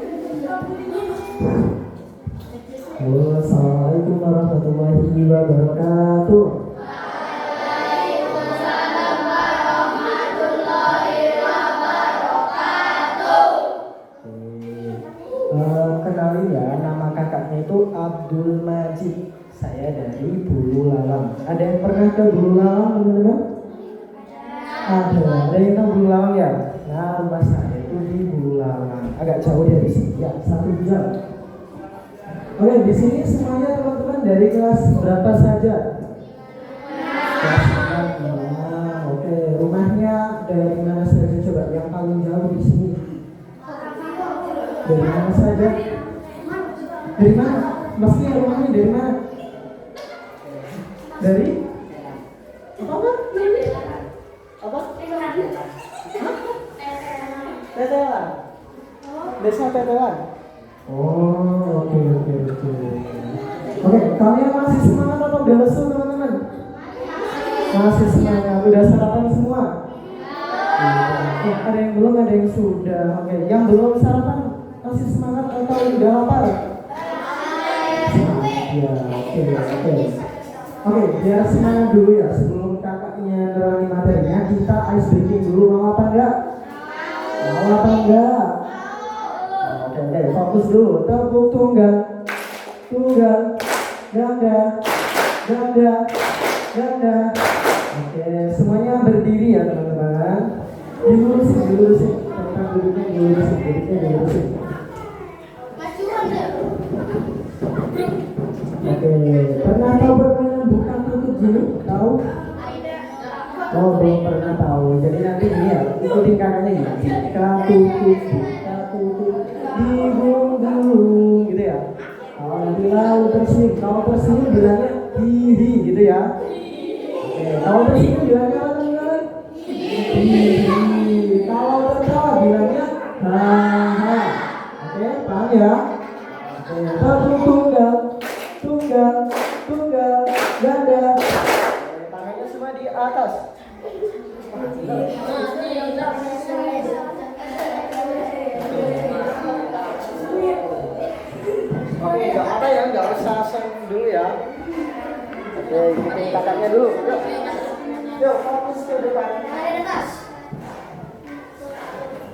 Halo, assalamualaikum warahmatullahi wabarakatuh. Kenalin ya, nama kakaknya itu Abdul Majid. Saya dari Bulu Lawang. Ada yang pernah ke Bulu Lawang, teman-teman? Ada yang tahu Bulu Lawang ya? Nah, rumah saya itu di Bulu Lawang. Agak jauh dari sini ya, 1 jam. Oke, di sini semuanya teman-teman dari kelas berapa saja? Kelas 6. Oke, rumahnya dari mana saja coba? Yang paling jauh di sini. Dari mana saja? Dari mana? Maksudnya rumahnya dari mana? Dari? Apa? Apa? Tetelan. Desa Tetelan. Oh, oke. Oke, kalian masih semangat atau udah lesu teman-teman? Masih semangat. Udah sarapan semua? Ada yang belum, ada yang sudah. Oke, yang belum sarapan masih semangat atau udah lapar? Ya, oke. Oke, biar semangat dulu ya. Sebelum kakaknya nerangi materinya, kita ice breaking dulu. Mau apa enggak? Oke, fokus dulu. Tepuk tunggal, ganda. Oke, semuanya berdiri ya teman-teman. Dilurusin. Tentang duduknya dilurusin. Oke, pernah tahu permainan buka tutup gini? Tahu? Oh, belum pernah tahu. Jadi nanti gini ya, ikutin kakaknya gini. Buka tutup, digulung gitu ya. Kalau nanti lalu tersenyum, kalau tersenyum bilangnya hihi gitu ya. Oke, kalau tersenyum bilangnya apa? Hihi. Kalau tertawa bilangnya haha. Oke, paham ya? Oke, tunggal, ganda. Tangannya semua di atas. Oke, nggak apa ya, nggak usah seng dulu ya. Oke, ikutin kakaknya dulu. Yuk, fokus ke depan.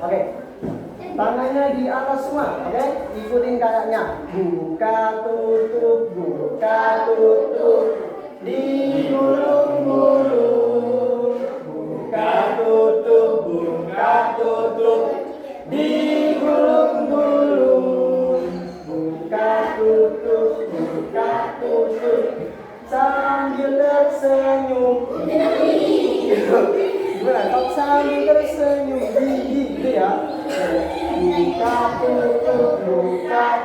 Oke, tangannya di atas semua. Oke, ikutin kakaknya. Buka tutup, digulung-gulung. Buka tutup, digulung-gulung. Buka tutup, sambil tersenyum. Gimana? Kalau sambil tersenyum, gitu ya. Buka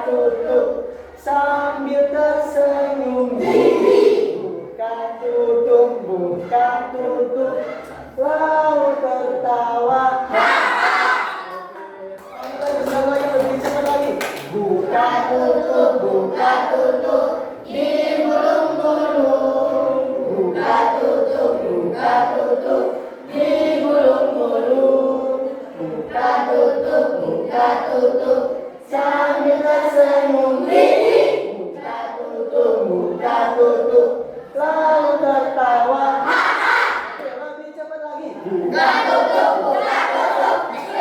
tutup, sambil tersenyum. Buka tutup, lalu tertawa. Lebih cepat lagi. Buka tutup, digulung-gulung. Buka tutup, digulung-gulung. Buka tutup, sambil tersenyum. Buka tutup, lalu tertawa. Lebih cepat lagi. Buka tutup,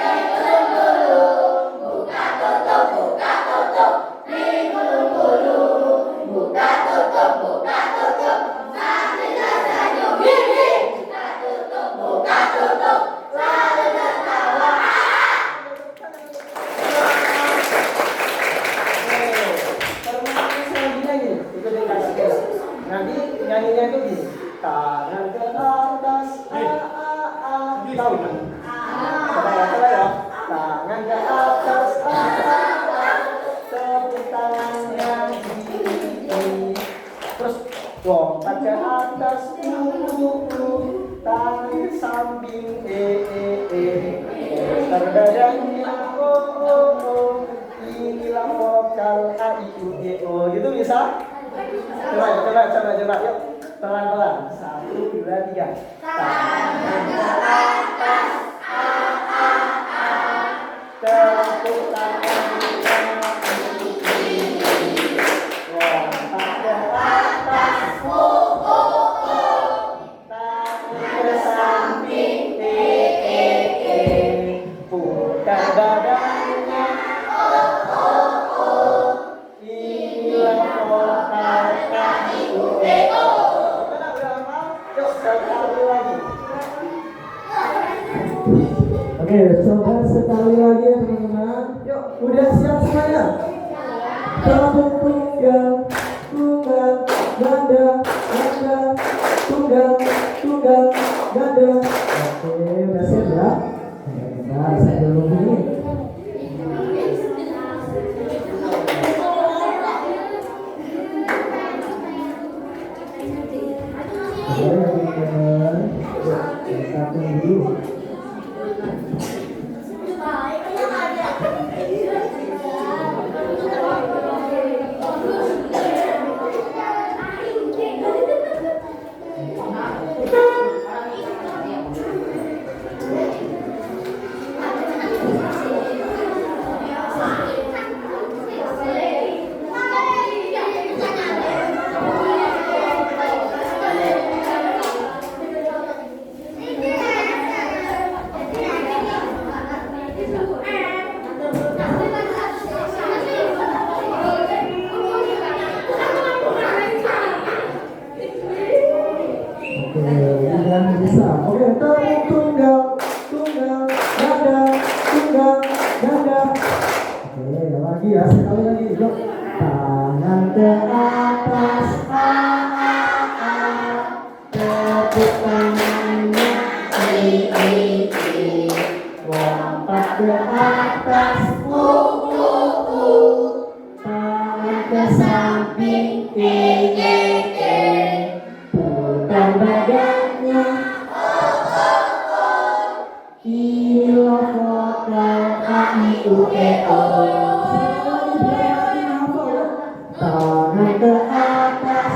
digulung-gulung. Buka tutup, digulung-gulung. Buka tutup, sambil tersenyum. Buka tutup, lalu tertawa. Nanti nyanyinya itu gini. Tangan ke atas, tahu kan? Coba ya. Tangan ke atas, tepuk tangannya gini. Terus lompat ke atas, tangan samping, terbadannya, inilah vokal A, I, U, E, O. Gitu bisa? Coba. Yuk, pelan-pelan. 1, 2, 3. Tangan ke atas, tepuk tangan. coba sekali lagi ya teman-teman. Yuk, udah siap semuanya? Tunggal, tunggal, ganda, ganda, tunggal, tunggal, ganda. Oke, udah siap ya? Bentar, saya belum ini. Oke, tunggal, tunggal, ganda, tunggal, ganda. Oke, lagi ya, sekali lagi. Yuk, tangan ke atas, tepuk tangannya, lompat ke atas, tangan ke samping, putar badannya. Tangan ke atas,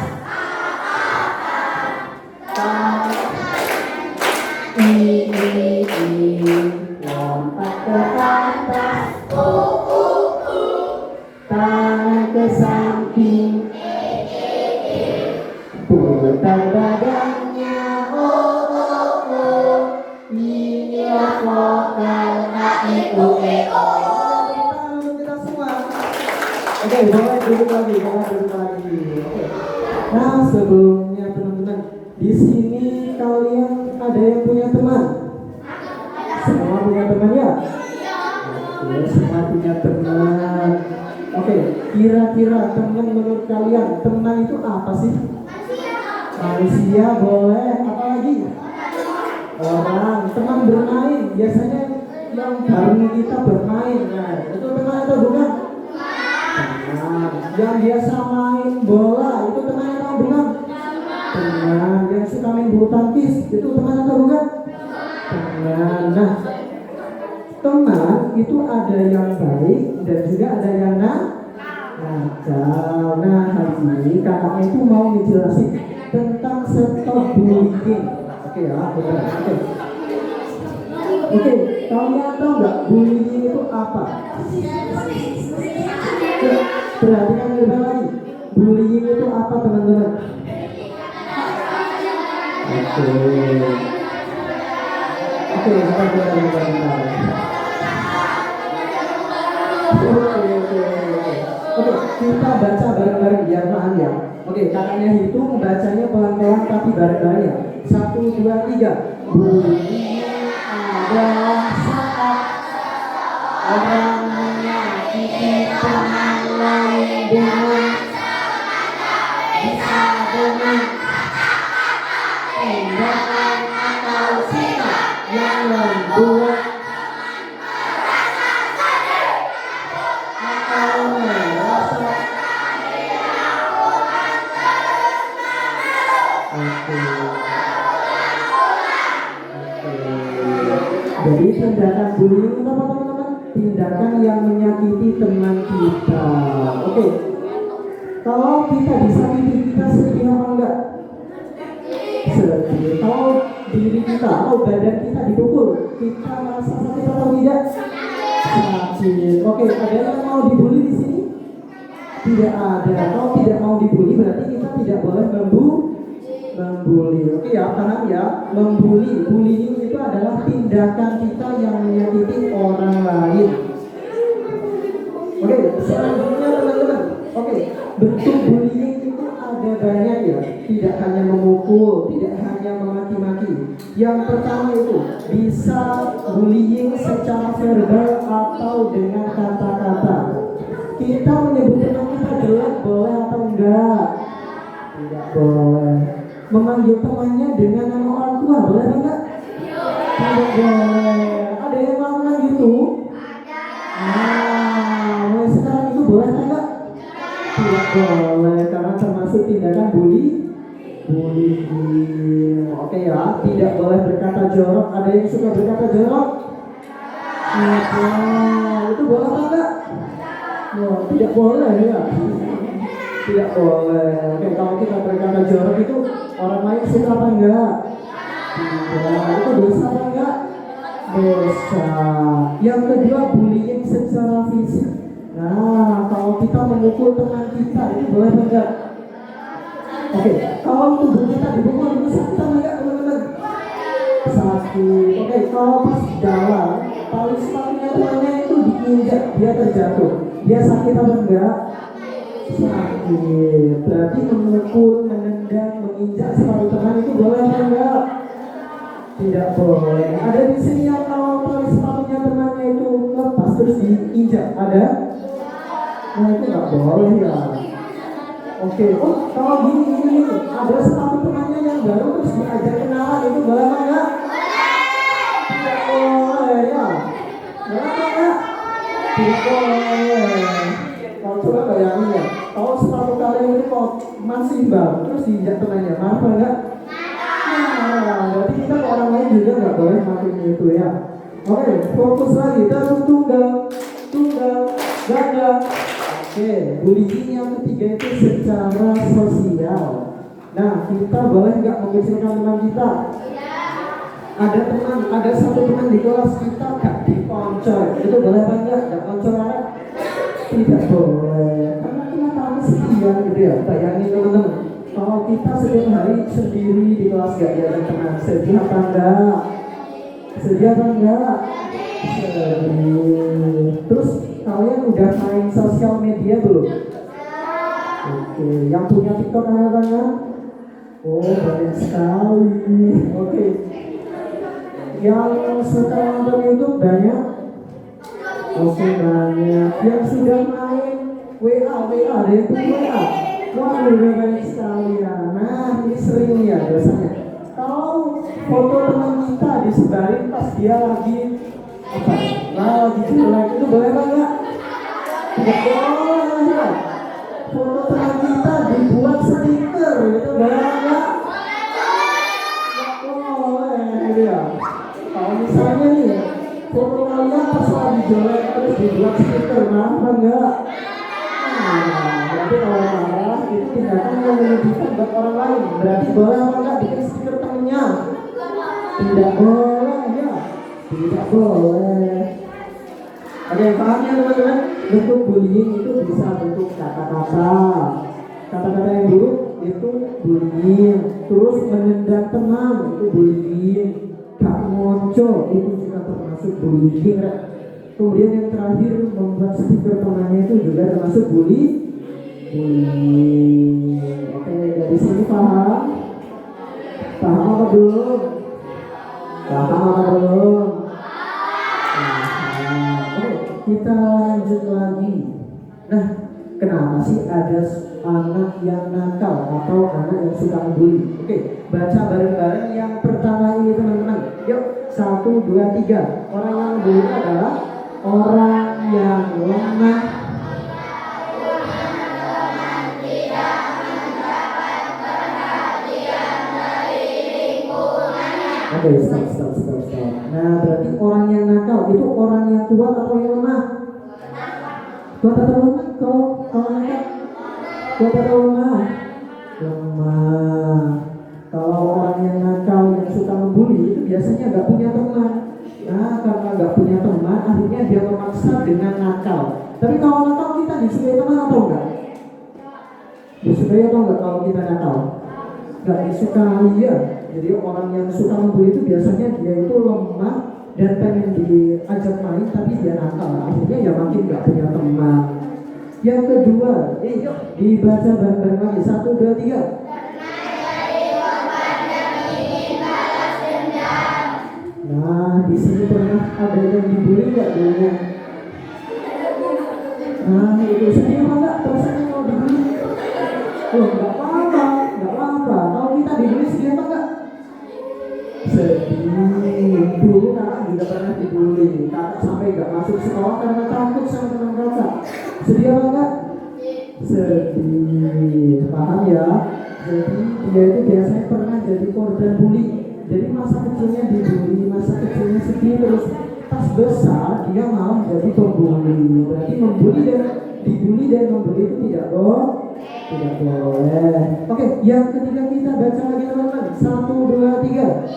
lompat ke atas, tangan ke samping, putar badannya, inilah vokal A-I-U-E-O. Kita semua. Oke, boleh duduk lagi, Oke. Nah, sebelumnya teman-teman, di sini kalian ada yang punya teman? Semua punya teman ya? Oke, semua punya teman. Oke, kira-kira teman menurut kalian, teman itu apa sih? Manusia boleh, apa lagi? Orang, teman bermain, biasanya yang bareng kita bermain. Nah, itu teman atau bukan? Teman. Yang biasa main bola, itu teman atau bukan? Teman. Yang suka main bulu tangkis, itu teman atau bukan? Teman. Nah, teman itu ada yang baik dan juga ada yang nakal. Nah, hari ini kakaknya itu mau ngejelasin tentang stop bullying. Oke ya, benar. Oke, kalian tahu nggak bullying itu apa? Perhatikan lebih lagi. Bullying itu apa, teman-teman? Oke, kita baca bareng-bareng biar paham ya. Oke, kakaknya hitung, bacanya pelan-pelan tapi bareng-bareng ya. 1, 2, 3. Bullying adalah saat orang menyakiti teman lain dengan bisa dengan tindakan atau sikap yang membuat atau merasa Jadi tindakan bullying itu apa, teman-teman? Tindakan yang menyakiti teman kita. Oke. Kalau kita disakiti, kita sedih apa enggak? Sedih. Kalau diri kita atau badan kita dipukul, kita merasa sakit atau tidak? Sakit. Oke, ada yang mau dibully di sini? Tidak ada. Kalau tidak mau dibully berarti kita tidak boleh membuli. Oke ya, paham ya? Membuli, bullying itu adalah tindakan kita yang menyakiti orang lain. Oke, selanjutnya teman-teman. Oke, bentuk bullying itu ada banyak ya. Tidak hanya memukul, tidak hanya memaki-maki. Yang pertama itu bisa bullying secara verbal atau dengan kata-kata. Kita menyebut teman kita jelek boleh atau enggak? Tidak boleh. Memanggil temannya dengan nama orang tua boleh atau enggak? Tidak boleh. Ada yang melakukan gitu? Mulai sekarang itu boleh atau enggak? Tidak boleh, karena termasuk tindakan bullying. Oke ya, tidak boleh berkata jorok. Ada yang suka berkata jorok? Itu boleh atau enggak? Tidak boleh ya. Tidak boleh. Oke, kalau kita berkata jorok itu orang lain suka apa enggak? Tidak. Itu dosa apa enggak? Dosa. Yang kedua, bullying secara fisik. Nah, kalau kita memukul teman kita itu boleh apa enggak? Oke, kalau tubuh kita dipukul itu sakit apa enggak teman-teman? Sakit. Oke, kalau pas jalan tali sepatunya temannya itu diinjak, dia terjatuh, dia sakit apa enggak? Sakit. Berarti memukul, menendang, menginjak sepatu teman itu boleh apa enggak? Tidak boleh. Ada di sini yang kalau tali sepatunya temannya itu lepas terus diinjak, ada? Nah itu nggak boleh ya. Oke, kalau gini, ada sepatu temannya yang baru terus diajak kenalan itu boleh apa enggak? Tidak boleh ya. Boleh apa enggak? Tidak boleh. Kalau coba bayangin ya, kalau sepatu kalian itu kok masih baru terus diinjak temannya, marah apa enggak? Nah, berarti kita ke orang lain juga nggak boleh melakukan itu ya. Oke, fokus lagi. Terus tunggal, ganda. Oke, bullying yang ketiga itu secara sosial. Nah, kita boleh nggak mengecilkan teman kita? Ada satu teman di kelas kita gak dikoncoy. Itu boleh apa enggak? Gak koncoy? Tidak boleh. Karena kita kasihan gitu ya. Bayangin teman-teman, kalau kita setiap hari sendiri di kelas gak ada teman, sedih apa enggak? Sedih apa enggak? Sedih. Terus kalian udah main sosial media belum? Oke, yang punya TikTok tangan? Oh, banyak sekali. Oke. Yang suka nonton YouTube banyak? Oke, banyak. Yang sudah main WA, ada yang punya WA? Wah, udah banyak sekali ya. Nah, ini sering ya biasanya. Kalau foto teman kita disebarin pas dia lagi apa? Lagi jelek itu boleh apa enggak? Tidak boleh ya. Foto teman kita dibuat stiker itu boleh apa enggak? Tidak boleh gitu ya. Kalau misalnya nih foto kalian pas lagi jelek terus dibuat stiker, apa enggak? Berarti kalau marah itu tindakan yang menyedihkan buat orang lain. Berarti boleh apa enggak bikin stiker temennya? Tidak boleh ya. Tidak boleh. Oke, paham ya teman-teman? Bentuk bullying itu bisa bentuk kata-kata. Kata-kata yang buruk itu bullying. Terus menendang teman itu bullying. Gak ngoco itu juga termasuk bullying. Kemudian yang terakhir membuat stiker temannya itu juga termasuk bullying. Oke, dari sini paham? Paham apa belum? Paham apa belum? Oke, kita lanjut lagi. Nah, kenapa sih ada anak yang nakal atau anak yang suka bully? Oke, baca bareng-bareng yang pertama ini teman-teman. Yuk, 1, 2, 3. Orang yang bully adalah orang yang lemah. Oke, stop. Nah, berarti orang yang nakal itu orang yang kuat atau yang lemah? Kuat atau lemah? Kalau nakal? Kuat atau lemah? Lemah. Kalau orang yang nakal yang suka membuli itu biasanya nggak punya teman. Nah, karena nggak punya teman, akhirnya dia memaksa dengan nakal. Tapi kalau nakal kita disukai teman atau enggak? Disukai atau enggak kalau kita nakal? Nggak disukai ya. Jadi orang yang suka membuli itu biasanya dia itu lemah dan pengen diajak main tapi dia nakal. Akhirnya ya makin nggak punya teman. Yang kedua, yuk dibaca bareng-bareng lagi. 1, 2, 3. Nah, di sini pernah ada yang dibully nggak dulunya? Nah, itu sedih apa enggak? Perasaannya kalau dibully? Oh, nggak apa-apa, nggak apa-apa. Kalau kita dibully sedih apa enggak? Sedih. Dulu kakak juga pernah dibully. Kakak sampai nggak masuk sekolah karena takut sama teman kakak. Sedih apa enggak? Sedih. Paham ya? Jadi dia itu biasanya pernah jadi korban bully. Jadi masa kecilnya dibully, masa kecilnya sedih, terus pas besar dia malah jadi pembuli. Berarti membuli dan dibully dan membuli itu tidak boleh. Oke, yang ketiga kita baca lagi teman-teman. 1, 2, 3.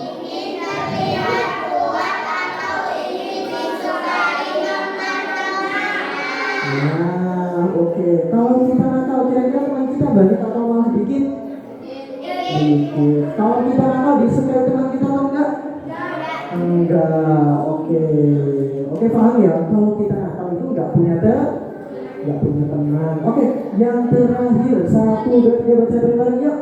Nah, oke. Kalau kita nakal, kira-kira teman kita balik atau malah dikit? Dikit. Kalau kita nakal, disukai teman kita atau enggak? Enggak. Oke. Oke, paham ya? Kalau kita nakal itu enggak punya teman. Oke, yang terakhir 1, 2, 3 baca bareng yuk.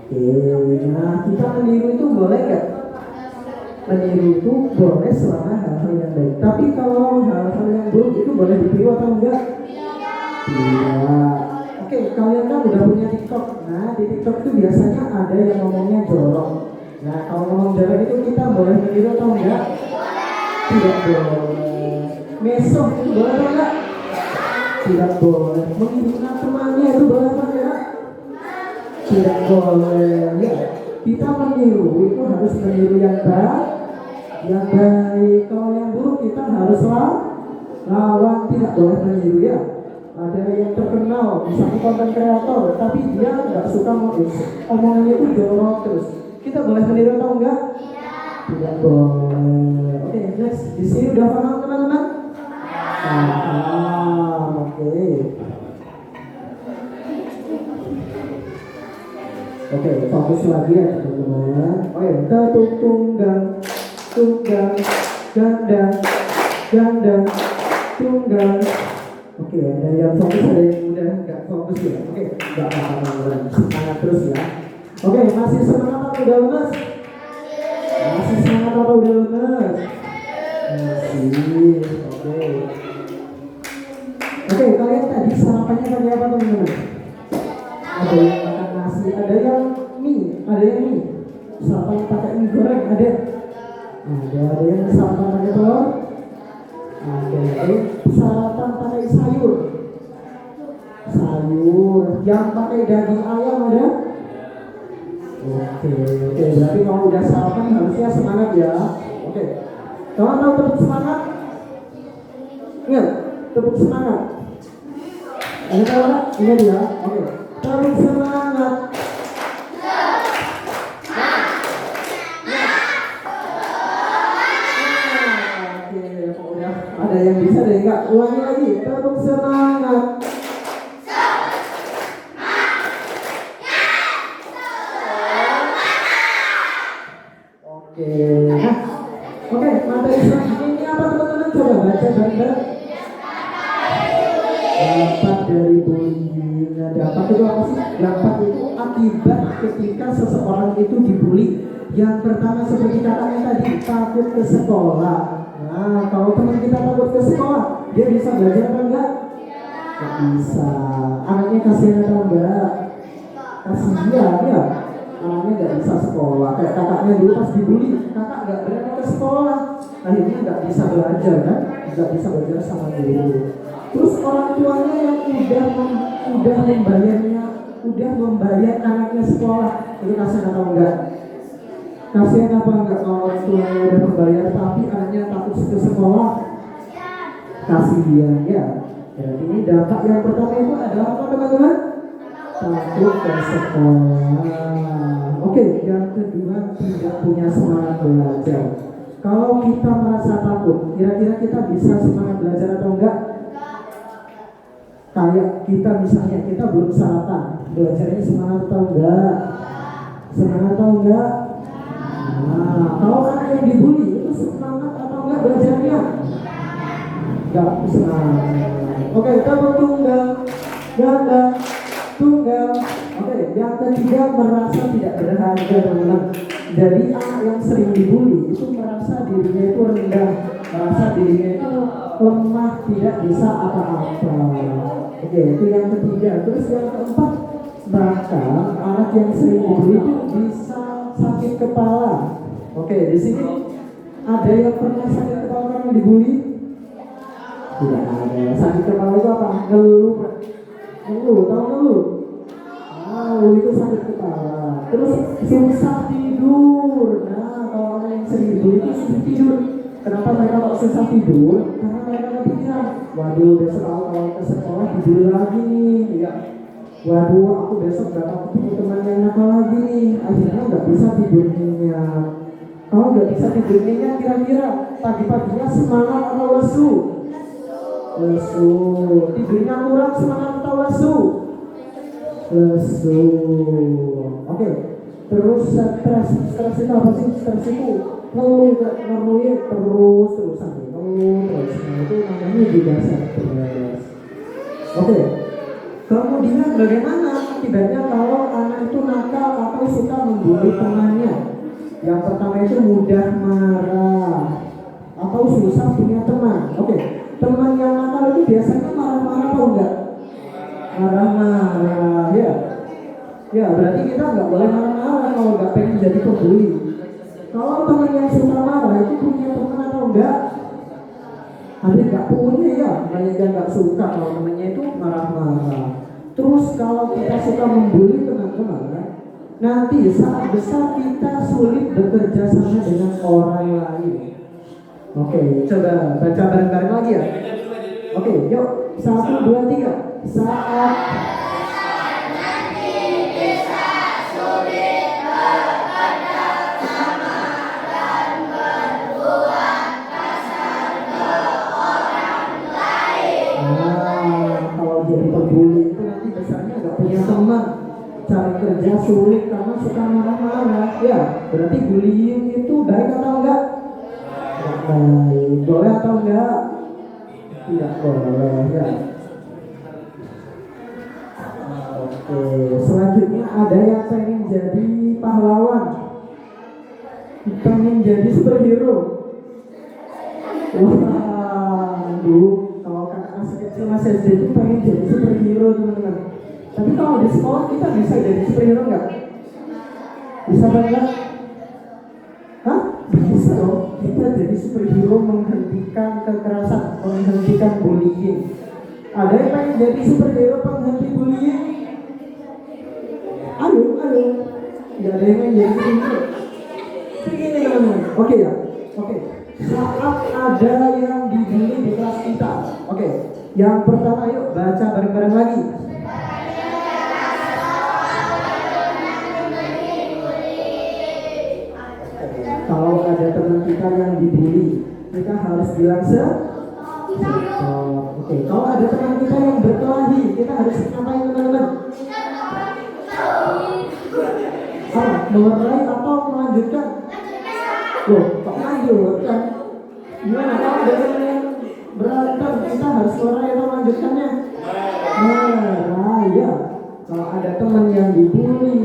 Oke, nah kita meniru itu boleh nggak? Meniru itu boleh selama hal-hal yang baik. Tapi kalau hal-hal yang buruk itu boleh ditiru atau enggak? Tidak. Oke, kalian kan udah punya TikTok. Nah, di TikTok itu biasanya ada yang ngomongnya jorok. Nah, kalau ngomong jorok itu kita boleh meniru atau enggak? Tidak boleh. Mesum itu boleh atau enggak? Tidak boleh. Menghina temannya itu boleh atau enggak? Tidak boleh. Ya, kita meniru itu harus meniru yang baik. Kalau yang buruk kita harus lawan, tidak boleh meniru ya. Ada yang terkenal, misalnya konten kreator, tapi dia nggak suka omongannya itu jorok terus. Kita boleh meniru atau enggak? Tidak boleh. Oke, next. Di sini udah paham teman-teman? Paham. Oke. Oke, fokus lagi ya teman-teman. Oke, tetuk tunggang, ganda, tunggang. Oke, ada yang fokus, ada yang udah nggak fokus ya. Oke, nggak apa-apa, semangat terus ya. Oke, masih semangat atau udah lemes? Masih semangat atau udah lemes? Masih. Oke, kalian tadi sarapannya tadi apa teman-teman? Ada yang makan nasi, ada yang mie, sarapan pakai mie goreng, ada yang sarapan pakai telur, ada sarapan pakai sayur, yang pakai daging ayam ada. Oke, berarti kalau udah sarapan harusnya semangat ya. Oke, kalau tahu tepuk semangat, ingat tepuk semangat. Ada tahu nggak? Ingat ya. Oke. Tepuk semangat. Oke, udah ada yang bisa deh enggak? Ulangi lagi. Tepuk semangat. Oke. Nah, oke, materi selanjutnya ini apa teman-teman? Coba baca bareng-bareng. Dampak dari bullying. Dampak itu apa sih? Dampak itu akibat ketika seseorang itu dibully. Yang pertama seperti katanya tadi, takut ke sekolah. Nah, kalau teman kita takut ke sekolah, dia bisa belajar apa enggak? Gak bisa. Anaknya kasihan atau enggak? Kasihan ya. Anaknya gak bisa sekolah. Kayak kakaknya dulu pas dibully, kakak gak berani ke sekolah. Akhirnya gak bisa belajar kan? Gak bisa belajar sama guru. Terus orang tuanya yang udah membayar anaknya sekolah, itu kasihan atau enggak? Kasihan apa enggak kalau orang tuanya udah membayar tapi anaknya takut ke sekolah? Kasihan ya. Jadi ini dampak yang pertama itu adalah apa teman-teman? Takut ke sekolah. Oke, yang kedua tidak punya semangat belajar. Kalau kita merasa takut, kira-kira kita bisa semangat belajar atau enggak? Kayak kita misalnya kita belum sarapan, belajarnya semangat atau enggak? Semangat atau enggak? Nah, kalau anak yang dibully itu semangat atau enggak belajarnya? Enggak semangat. Oke, tepuk tunggang, ganda, tunggal. Oke, yang ketiga merasa tidak berharga teman-teman. Jadi anak yang sering dibully itu merasa dirinya itu rendah, merasa dirinya itu lemah, tidak bisa apa-apa. Oke, itu yang ketiga. Terus yang keempat, bahkan anak yang sering dibully itu bisa sakit kepala. Oke, di sini ada yang pernah sakit kepala karena dibully? Tidak ada. Sakit kepala itu apa? Ngeluh. Ngeluh, tahu ngeluh? Itu sakit kepala. Terus susah tidur. Nah, kalau orang yang sering dibully itu susah tidur. Kenapa mereka kok susah tidur? Karena mereka kepikiran, waduh besok aku kalau ke sekolah tidur lagi nih, ya. Waduh, aku besok dapat ketemu teman yang nakal lagi nih. Akhirnya nggak bisa tidur nyenyak. Kalau nggak bisa tidur nyenyak, kira-kira pagi-paginya semangat atau lesu? Lesu. Tidurnya kurang, semangat atau lesu? Lesu. Oke. Terus stres itu apa sih? Stres itu ngeluh terus-terusan, ngeluh terus. Nah, itu namanya juga stres. Oke. Kemudian bagaimana akibatnya kalau anak itu nakal atau suka membuli temannya? Yang pertama itu mudah marah atau susah punya teman. Oke. Teman yang nakal itu biasanya marah-marah atau enggak? Marah-marah, ya. Ya, berarti kita nggak boleh marah-marah kalau nggak pengen jadi pembuli. Kalau teman yang suka marah itu punya teman atau enggak? Ada nggak punya ya, banyak yang nggak suka kalau temannya itu marah-marah. Terus kalau kita suka membuli teman-teman, nanti saat besar kita sulit bekerja sama dengan orang lain. Oke, coba baca bareng-bareng lagi ya. Oke, yuk 1, 2, 3. Saat pembuli itu nanti besarnya nggak punya teman, cari kerja sulit karena suka marah-marah. Ya, berarti bullying itu baik atau enggak? Enggak baik. Boleh atau enggak? Tidak boleh ya. Oke, selanjutnya ada yang pengen jadi pahlawan, pengen jadi superhero. Waduh, kalau kakak masih kecil masih SD itu pengen jadi superhero teman-teman. Tapi kalau di sekolah kita bisa jadi superhero nggak? Bisa banget? Hah? Bisa loh. Kita jadi superhero menghentikan kekerasan, menghentikan bullying. Ada yang pengen jadi superhero penghenti bullying? Ayo. Tidak ada yang pengen jadi superhero. Begini teman-teman. Oke ya. Oke. Saat ada yang dibully di kelas kita. Oke. Yang pertama yuk baca bareng-bareng lagi. Kalau ada teman kita yang dibully, kita harus bilang oke. Kalau ada teman kita yang berkelahi, kita harus ngapain teman-teman? Melerai atau melanjutkan? Loh, kok lanjutkan? Gimana kalau ada teman yang berantem, kita harus melerai atau melanjutkannya? Melerai ya. Kalau ada teman yang dibully,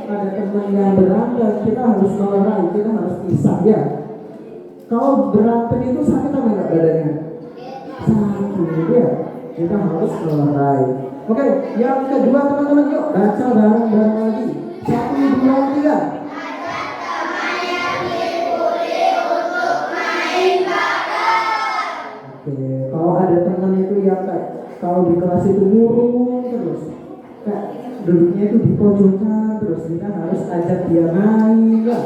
ada teman yang berantem, kita harus melerai, kita harus pisah ya. Kalau berantem itu sakit apa enggak badannya? Sakit ya. Kita harus melerai. Oke, yang kedua teman-teman yuk baca bareng-bareng lagi. 1, 2, 3. Oke, kalau ada teman itu ya kayak kalau di kelas itu murung terus, kayak duduknya itu di pojokan terus, kita harus ajak dia main ya.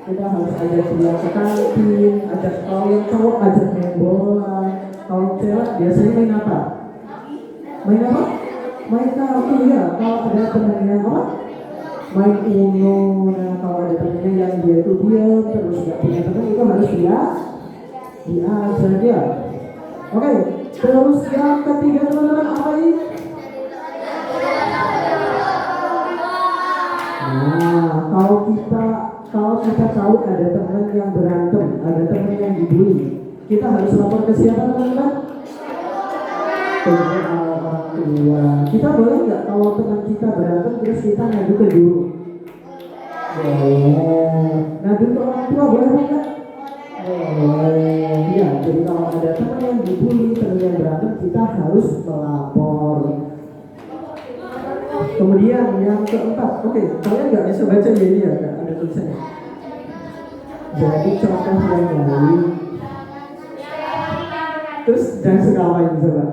Kita harus ajak dia ke kantin, kalau yang cowok ajak main bola, kalau cewek biasanya main apa? Main apa? Main kartu ya. Kalau ada temannya apa? Main Uno. Nah, kalau ada temannya yang dia itu diam terus nggak punya teman, itu harus diajak ya. Oke, terus yang ketiga teman-teman apa ini? Nah, kalau kita tahu ada teman yang berantem, ada teman yang dibully, kita harus lapor ke siapa teman-teman? Ke orang tua tua. Kita boleh nggak kalau teman kita berantem terus kita ngadu ke guru? Boleh. Ngadu ke orang tua boleh nggak? Boleh. Ya, jadi kalau ada teman yang dibully, teman yang berantem, kita harus melapor. Kemudian yang keempat, oke, kalian nggak bisa baca ya ini ya, ada tulisannya. Jadi contoh yang baik. Terus jangan suka main coba.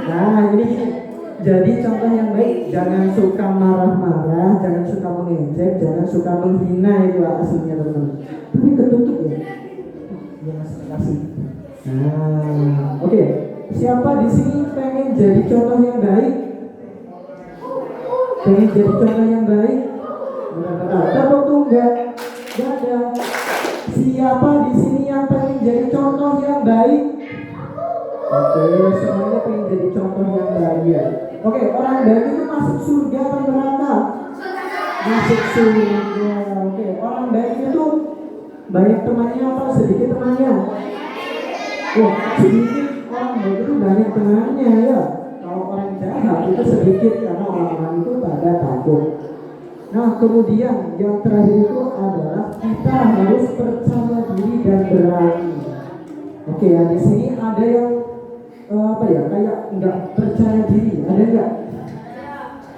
Nah ini jadi contoh yang baik. Jangan suka marah-marah, jangan suka mengejek, jangan suka menghina, itu aslinya teman-teman. Tapi ketutup ya. Kasih. Nah, oke. Siapa di sini pengen jadi contoh yang baik? Pengen jadi contoh yang baik? Benar-benar. Tepuk tunggal. Gada. Siapa di sini yang pengen jadi contoh yang baik? Oke, semuanya pengen jadi contoh yang baik ya. Oke, orang baik itu masuk surga atau neraka? Masuk surga. Oke, orang baik itu banyak temannya atau sedikit temannya? Oh, sedikit. Orang baik itu banyak temannya ya. Kalau orang jahat itu sedikit karena orang-orang itu pada takut. Nah, kemudian yang terakhir itu adalah kita harus percaya diri dan berani. Oke, ya di sini ada yang kayak nggak percaya diri, ada nggak?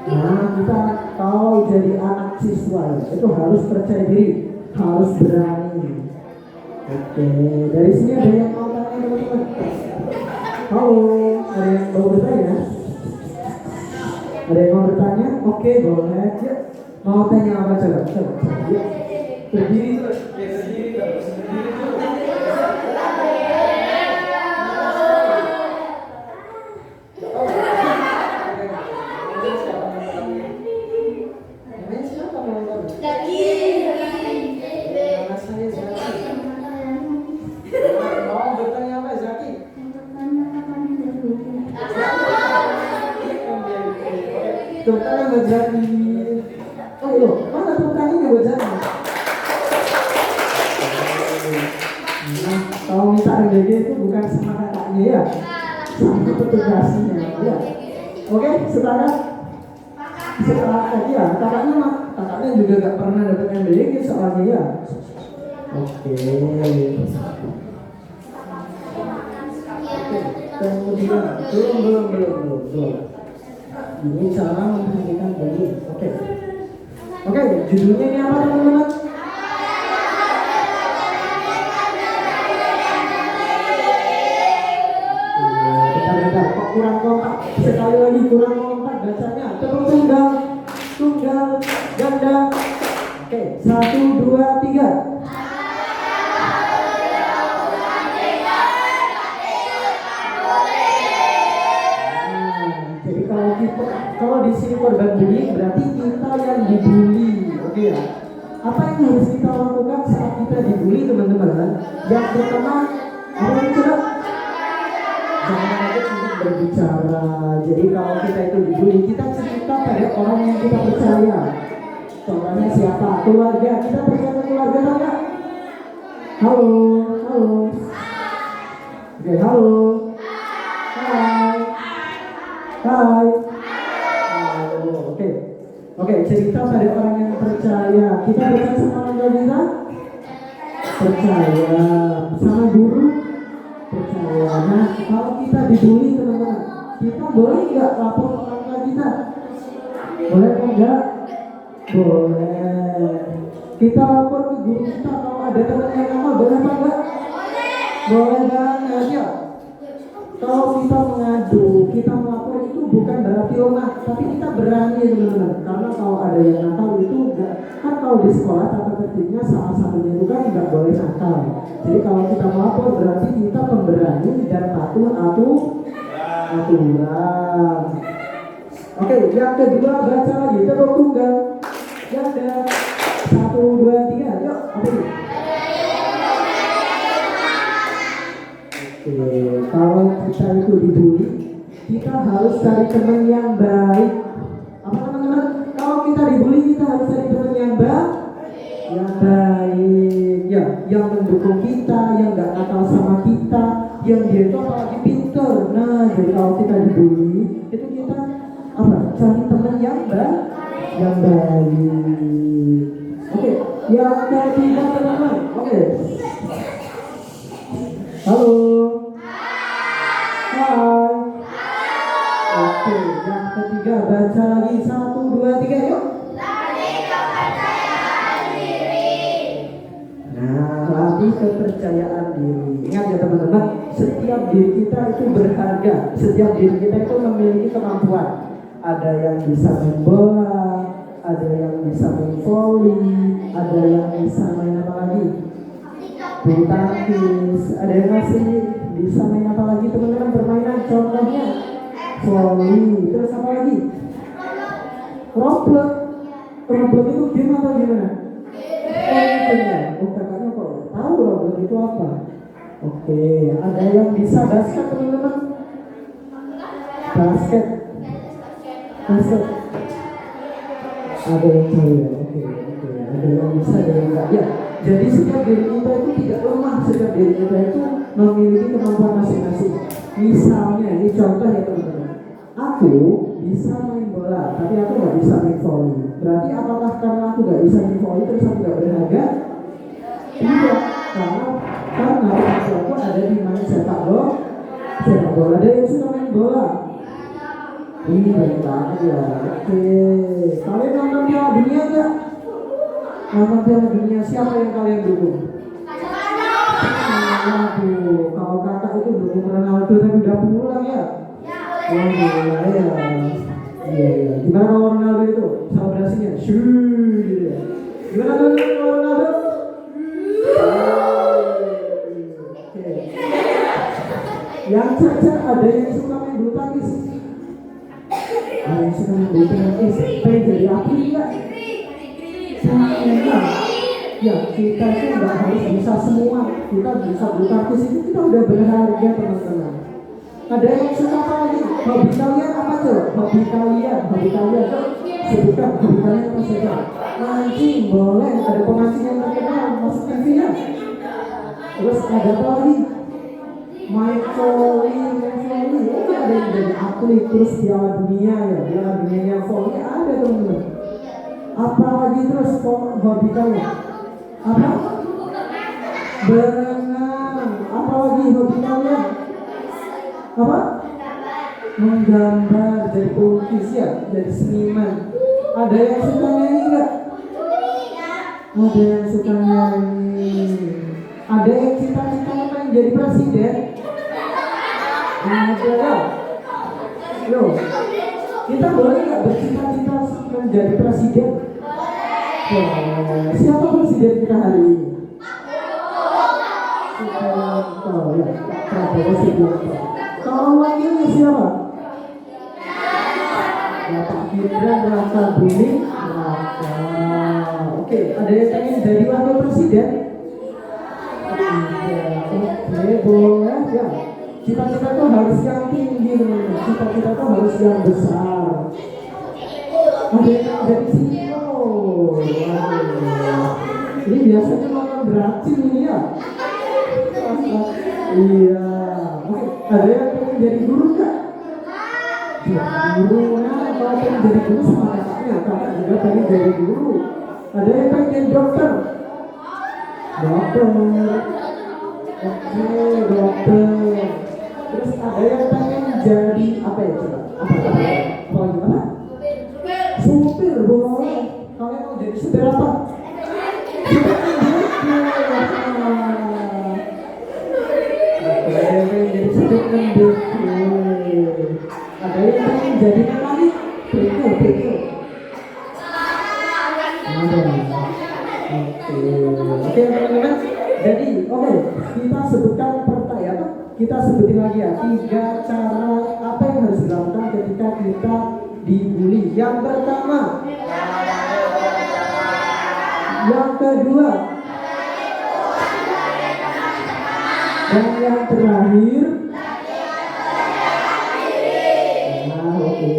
Nah, kita kalau jadi anak siswa ya, itu harus percaya diri, harus berani. Oke, dari sini ada yang mau tanya teman-teman? Halo, ada yang mau bertanya? Ada yang mau bertanya? Oke, boleh. Ya. Mau tanya apa coba? Ya. Berdiri terus. Ya, berdiri terus. Tentang Bajani. Oh iya, mana tentangnya Bajani? Nah, kalau minta RBG itu bukan sama kakaknya ya, sama petugasnya ya. Oke, sepakat? Sepakat ya. Kakaknya juga gak pernah dapat MBG soalnya ya. Oke. Kemudian belum. Ini cara memperhatikan bayi. Oke, judulnya ini apa teman-teman? Bentar, kok kurang kompak? Sekali lagi kurang kompak bacanya. Tunggal, ganda. Oke, 1, 2, 3. Kalau di sini korban bullying berarti kita yang dibully, oke ya? Apa yang harus kita lakukan saat kita dibully teman-teman? Yang pertama, apa yang coba? Jangan takut untuk berbicara. Jadi kalau kita itu dibully, kita cerita pada orang yang kita percaya. Contohnya siapa? Keluarga. Kita percaya ke keluarga enggak? Halo. Oke, halo. Hai. Oke, cerita pada orang yang percaya. Kita percaya sama orang tua kita? Percaya. Sama guru? Percaya. Nah, kalau kita dibully teman-teman, kita boleh nggak lapor ke orang tua kita? Boleh enggak? Boleh. Kita lapor ke guru kita kalau ada teman yang nama, boleh apa enggak? Boleh banget ya. Kalau kita mengadu, kita melapor itu bukan berarti lemah, tapi kita berani teman-teman. Karena kalau ada yang nakal itu kan kalau di sekolah tata tertibnya salah satunya itu kan nggak boleh nakal. Jadi kalau kita melapor berarti kita pemberani dan patuh aturan. Oke, yang kedua baca lagi tepuk tunggal. Yang ada 1, 2, 3. Yuk, apa ini? Kalau kita itu dibully, kita harus cari teman yang baik. Apa teman-teman? Kalau kita dibully, kita harus cari teman yang baik. Ya, yang mendukung kita, yang nggak nakal sama kita, yang dia itu apalagi pinter. Nah, jadi kalau kita dibully, itu kita apa? Cari teman yang baik. Oke, yang ketiga teman-teman. Oke. Halo. Hai. Oke, yang ketiga baca lagi 1, 2, 3 yuk. Nah, latih kepercayaan diri. Ingat ya teman-teman, setiap diri kita itu berharga. Setiap diri kita itu memiliki kemampuan. Ada yang bisa main bola, ada yang bisa main volley, ada yang bisa main apa lagi? Bulu tangkis. Ada yang masih bisa main apa lagi teman-teman? Permainan contohnya volley. Terus apa lagi? Roblox. Roblox itu game atau gimana? Oh, kakaknya kok tahu Roblox itu apa? Oke, ada yang bisa basket teman-teman? Basket. Ada yang tahu ya? Oke. Ada yang bisa, ada yang enggak. Ya, jadi setiap diri kita itu tidak lemah. Setiap diri kita itu memiliki kemampuan masing-masing. Misalnya, ini contoh ya teman-teman. Aku bisa main bola, tapi aku nggak bisa main volley. Berarti apakah karena aku nggak bisa main volley terus aku nggak berharga? Tidak, karena aku ada di main sepak bola. Ada yang suka main bola. Ini baik banget ya. Oke, kalian nonton Piala Dunia nggak? Nonton Piala Dunia, siapa yang kalian dukung? Waduh, kalau kakak itu dukung Ronaldo tapi udah pulang ya? Waduh, ya. Iya. Gimana kalau Ronaldo itu selebrasinya? Gitu ya. Gimana kalau Ronaldo? Oke. Yang caca ada yang suka main bulu tangkis. Ada yang suka main bulu tangkis. Pengen jadi atlet nggak? Ya, kita itu nggak harus bisa semua. Kita bisa bulu tangkis itu kita udah berharga teman-teman. Ada yang suka apa lagi? Hobi kalian apa tuh? Hobi kalian sebutkan hobi kalian apa saja? Mancing boleh, ada pemancing yang terkenal masuk TV ya. Terus ada apa lagi? Main volley. Oh, ada yang jadi atlet terus Piala Dunia ya, Piala Dunia volley ada teman-teman. Apa lagi terus hobi kalian? Apa? Berenang. Apa lagi hobi kalian? Apa? Menggambar, jadi pelukis ya, jadi seniman. Ada yang suka nyanyi nggak? Ada yang suka nyanyi. Ada yang cita-cita pengen jadi presiden? Ada ya. Yo, kita boleh nggak bercita-cita menjadi presiden? Siapa presiden kita hari ini? Prabowo Subianto. Kalau wakilnya siapa? Bapak Gibran Raka Buming Raka. Oke, ada yang pengen jadi wakil presiden? Oke, boleh ya. Cita-cita itu harus yang tinggi, cita-cita itu harus yang besar. Ada yang jadi CEO. Ini biasanya makan gratis ini ya. Iya. Oke, ada yang pengen jadi guru nggak? Guru, nah kalau pengen jadi guru sama kakaknya, kakak juga pengen jadi guru. Ada yang pengen jadi dokter? Dokter. Oke, dokter. Terus ada yang pengen jadi apa ya coba? Apa? Supir boleh. Kalian mau jadi supir apa? Ada yang pengen jadi mekanik? Betul. Oke teman-teman. Jadi kita sebutkan kita sebutin lagi ya 3 cara apa yang harus dilakukan ketika kita dibully. Yang pertama, yang kedua, dan yang terakhir. Nah, oke,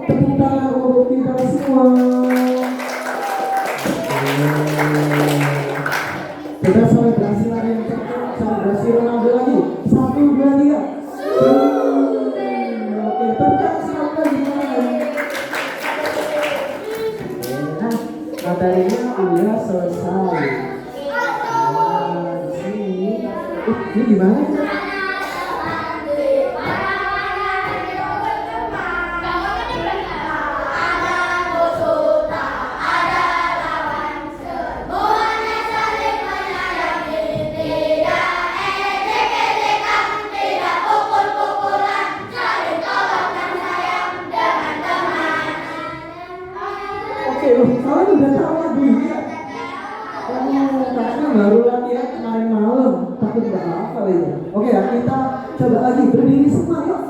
tepuk tangan untuk kita semua. Coba selebrasi lagi yang cepat, selebrasi Ronaldo lagi. 1, 2, 3. Oke, berkasih apa gimana? Nah, materinya udah selesai. Nah, di sini, ini gimana? Kalian udah tahu lagunya? Karena baru latihan kemarin malam, takut nggak hafal ini. Oke ya, kita coba lagi berdiri semua yuk.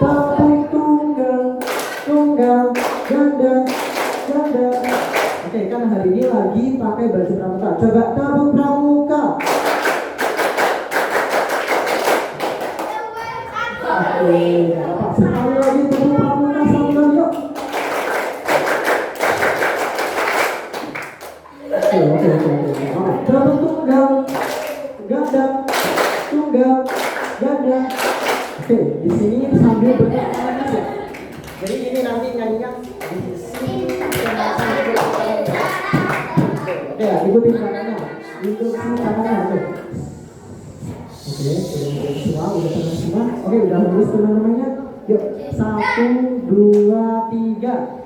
Tepung tunggal, tunggal, ganda, ganda. Oke, kan hari ini lagi pakai baju pramuka. Coba tabung pramuka. Oke, sekali lagi tabung pramuka sama yuk. Oke. Tabung tunggal, ganda, tunggal, ganda. Oke, di sini sambil bertanya ya. Jadi ini nanti nyanyinya di sini. Oke, ikutin tangannya. Ikutin tangannya. Oke, udah tenang semua. Oke, udah lulus teman-temannya. Yuk, 1, 2, 3.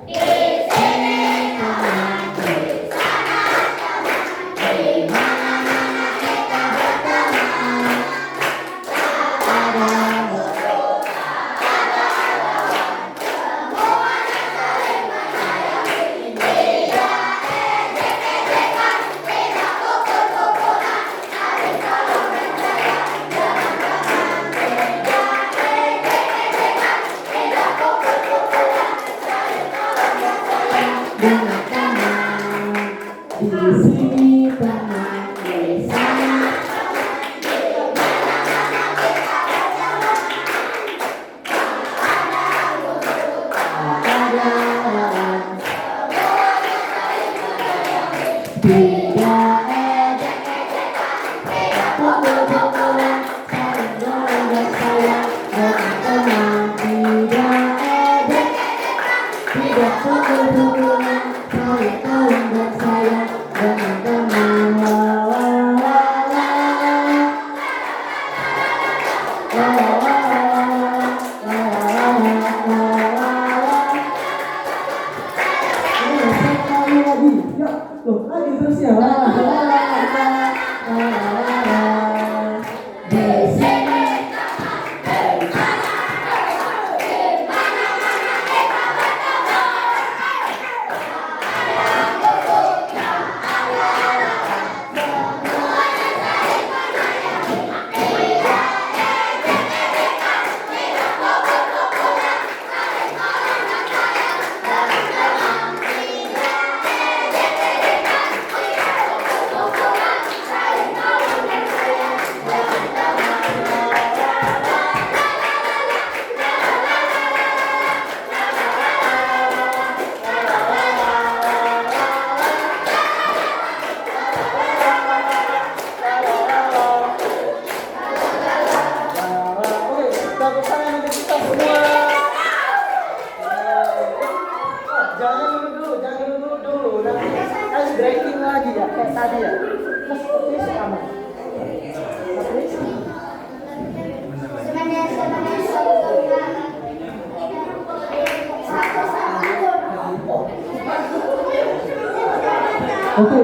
Oke,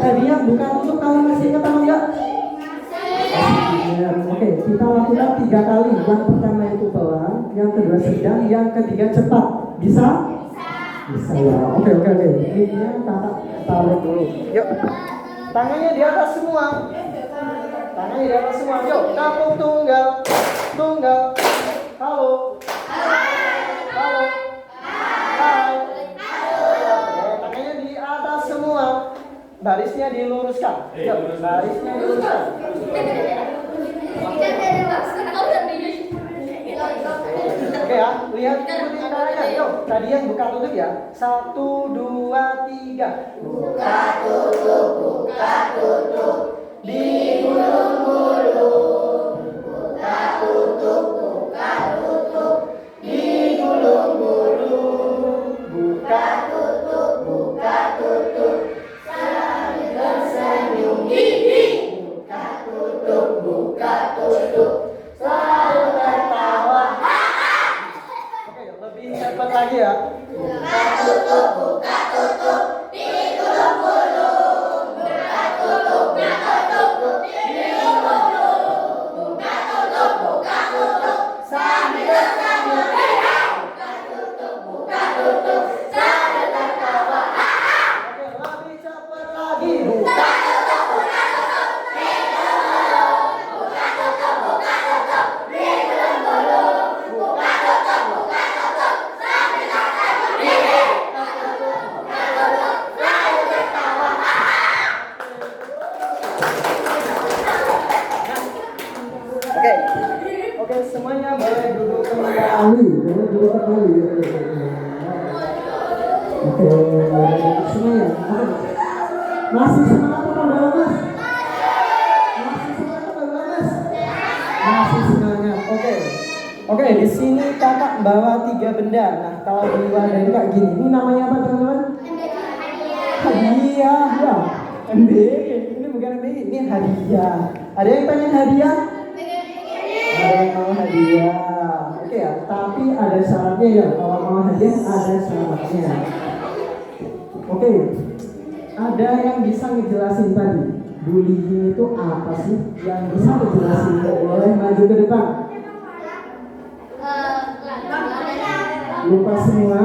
tadi yang bukan untuk kalian masih ingat apa enggak? Oke, kita lakukan 3 kali. Yang pertama itu pelan, yang kedua sedang, yang ketiga cepat. Bisa? Bisa ya. Oke. Ini kakak taruh dulu. Yuk. Tangannya di atas semua. Tangannya di atas semua. Yuk, kampung tunggal. Tunggal. Halo. Halo. Hai. Tangannya di atas semua. Barisnya diluruskan. Yuk, barisnya diluruskan. Oke ya. Lihat ikutin caranya. Yuk, tadi yang buka tutup ya. 1, 2, 3. Buka tutup di gulung-gulung. Buka tutup di gulung-gulung. Buka tutup sambil tersenyum. Buka tutup selalu tertawa. Oke, lebih cepat lagi ya. Buka tutup di gulung-gulung. Buka tutup di gulung-gulung. Buka tutup sambil tersenyum. Buka tutup sambil tertawa. Oke, lebih cepat lagi. Buka Oke, semuanya boleh duduk kembali. Oke, semuanya. Masih semangat apa enggak, Mas? Masih semangat. Oke, di sini kakak bawa 3 benda. Nah, kalau di luar dari kayak gini, ini namanya apa teman-teman? Hadiah. Ya. Ini bukan MBG, ini hadiah. Ada yang pengen hadiah? Ada yang mau hadiah. Oke ya, tapi ada syaratnya ya. Kalau mau hadiah ada syaratnya. Oke. Ada yang bisa ngejelasin tadi bullying itu apa sih? Yang bisa ngejelasin, boleh maju ke depan. Lupa semua.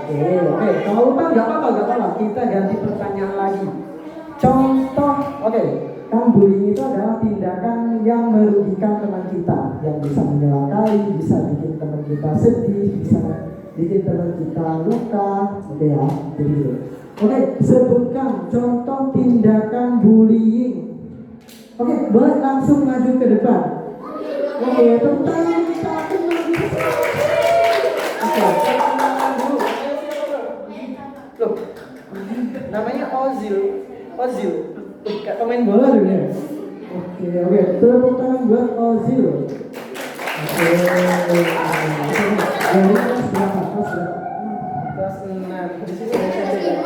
Oke. Kalau lupa nggak apa-apa. Kita ganti pertanyaan lagi. Contoh, kan bullying itu adalah tindakan yang merugikan teman kita, yang bisa menyelakai, bisa bikin teman kita sedih, bisa bikin teman kita luka. Ya, jadi sebutkan contoh tindakan bullying. Boleh langsung maju ke depan. Pertanyaan kita akan maju. Loh, namanya Ozil. Kayak pemain bola dulu ya. Oke. Tepuk tangan buat Ozil. Kelas 6. Di sini ada SMP.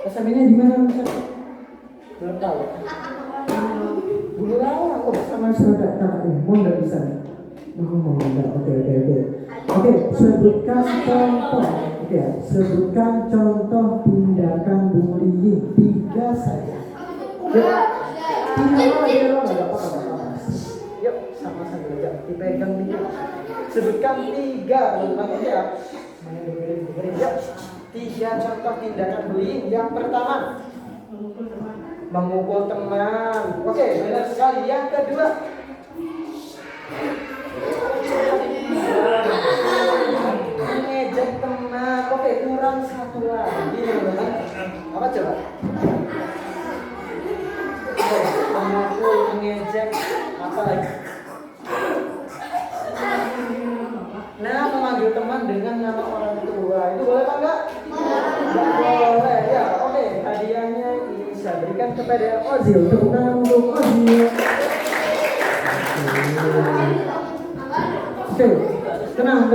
SMP-nya di mana? Belum tahu. Dulu lama kok sama saudara kakaknya. Mau enggak bisa? Mau enggak? Oke, sebutkan contoh. Sebutkan contoh tindakan bullying. 3 saja. Yuk, Yuk, sama-sama aja. Dipegang dikit. Sebutkan 3. Ya. 3 contoh tindakan bullying. Yang pertama, memukul teman. Oke, benar sekali. Yang kedua, mengejek teman. Oke, kurang 1 lagi. Apa coba? Memukul, mengejek, apa lagi? Nah, memanggil teman dengan nama orang tua. Itu boleh apa enggak? Boleh. Ya, hadiahnya ini saya berikan kepada Ozil. Tepuk tangan untuk Ozil. Tenang.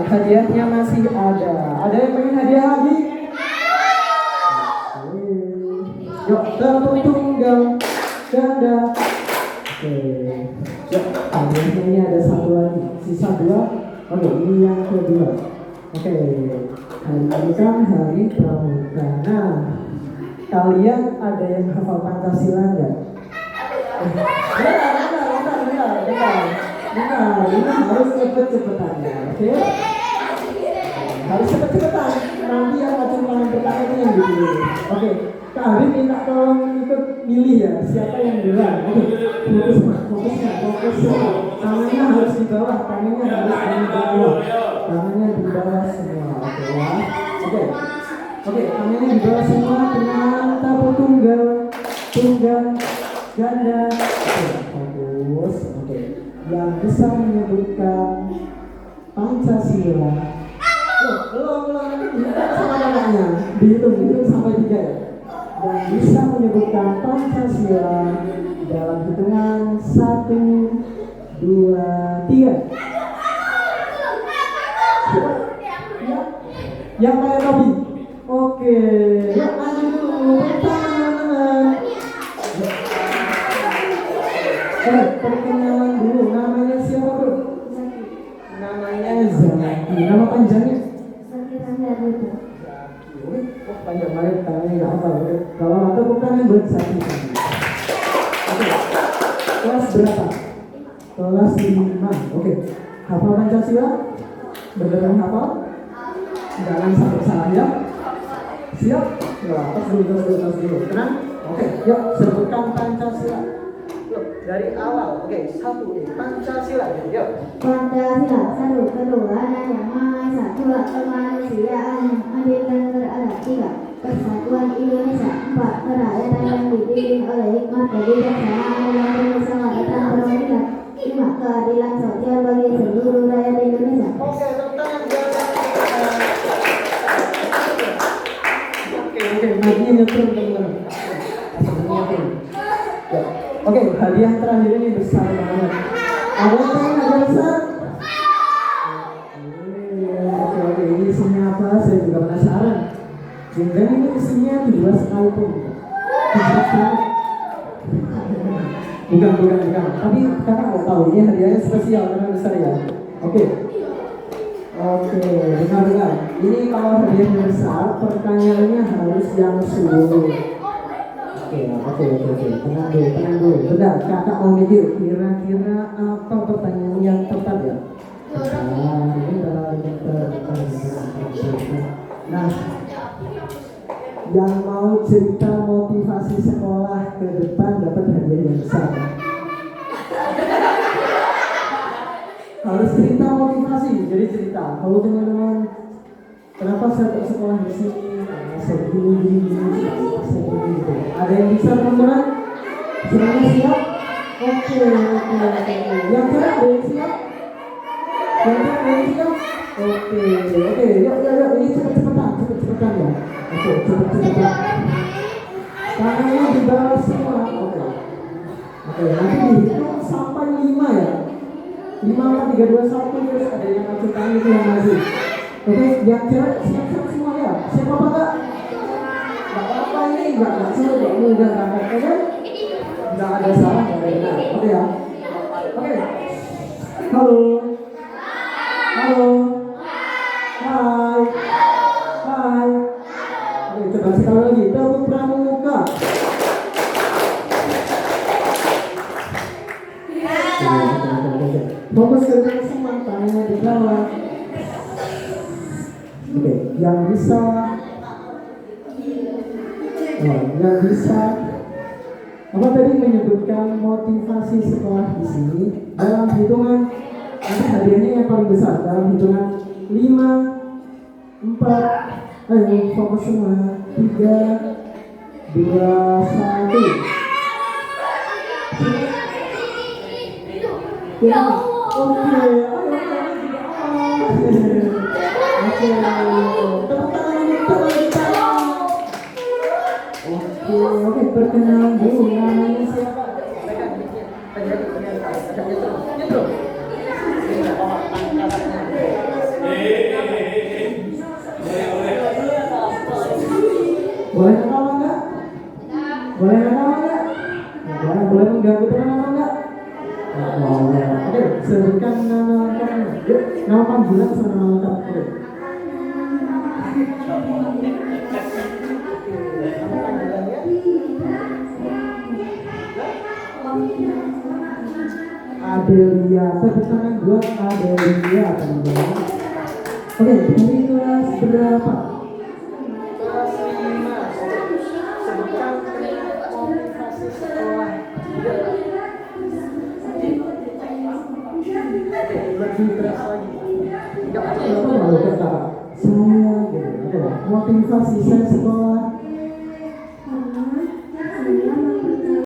Hadiahnya masih ada. Ada yang pengen hadiah lagi? Yuk, tepuk tunggal ganda. Yuk, hadiahnya ini ada 1 lagi. Sisa 2. Ini yang kedua. Hari ini kan hari pramuka. Nah, kalian ada yang hafal Pancasila nggak? Benar. Ini harus cepet-cepetan ya, oke? Harus cepet-cepetan. Nanti yang macam yang pertama ini yang dipilih. Kak Arif minta tolong ikut milih ya, siapa yang duluan. Fokusnya. Tangannya harus di bawah, tangannya di bawah semua. Tangannya di bawah semua dengan tepuk tunggal ganda. Bagus. Yang bisa menyebutkan Pancasila. Belum sama kakaknya. Dihitung sampai 3 ya. Yang bisa menyebutkan Pancasila dalam hitungan 1, 2, 3. Yang kayak Robi. Oke. Yuk maju dulu. Perkenalan dulu. Namanya siapa bro? Namanya Zaki. Nama panjangnya? Oh panjang banget tangannya nggak apa. Kalau atau bukan buat Zaki. Oke. Kelas berapa? Kelas 5. Oke. Hafal Pancasila? Beneran hafal? Jangan sampai salah ya. Siap? Ya, tos dulu. Tenang? Oke, yuk sebutkan Pancasila. Yuk, dari awal. Oke, 1 Pancasila. Yuk. Pancasila, satu ketuhanan yang Maha Esa, 2 kemanusiaan yang adil dan beradab, 3 persatuan Indonesia, 4 kerakyatan yang dipimpin oleh hikmat kebijaksanaan dan permusyawaratan bermanfaat, 5 keadilan sosial bagi seluruh rakyat Indonesia. Oke, naiknya nyetir teman-teman. Oke, hadiah terakhir ini besar banget. Ada yang hadiah besar? Oke, ini isinya apa? Saya juga penasaran. Dan ini isinya 17 album. Bukan. Tapi kakak nggak tahu ini hadiahnya spesial karena besar ya. Oke, dengar. Ini kalau hadiahnya besar, pertanyaannya harus yang sulit. Oke. Tenang dulu. Bentar, kakak mau mikir kira-kira apa pertanyaan yang tepat ya? Nah, yang mau cerita motivasi sekolah ke depan dapat hadiah yang besar. Harus cerita motivasi, jadi cerita. Kalau teman-teman, kenapa saya ke sekolah di sini? Karena saya gini. Ada yang bisa teman-teman? Semuanya siap? Oke. Yang kira ada yang siap? Oke. Yuk. Ini cepat-cepatan ya. Oke, cepat-cepatan. Tangannya di bawah semua. Oke. Nanti dihitung sampai 5 ya. 5, 4, 3, 2, 1. Terus ada yang ngacung tangan itu yang maju. Oke, yang cewek siap-siap semua ya. Siap apa enggak? Enggak apa-apa ini, enggak sulit. Ini udah rakyat, oke? Enggak ada salah, enggak ada benar. Oke ya. Oke. Halo. Hai. Oke, coba sekali lagi. Tepuk pramuka. Fokus ke semua, tangannya di bawah. Oke, yang bisa apa tadi menyebutkan motivasi sekolah di sini dalam hitungan, nanti hadiahnya yang paling besar dalam hitungan 5, 4, ayo fokus semua, 3, 2, 1. Ya, oke. Oke, perkenalan dulu, namanya siapa? Boleh nakal enggak? Boleh mengganggu teman enggak? Oke, sebutkan nama lengkapnya. Yuk, nama panggilan sama nama lengkap. Oke. Adelia, tepuk tangan buat Adelia, teman-teman. Oke, dari kelas berapa? Kelas 5. Sebutkan motivasi sekolah. Lebih keras lagi. Enggak apa-apa kalau kata saya gitu. Motivasi saya sekolah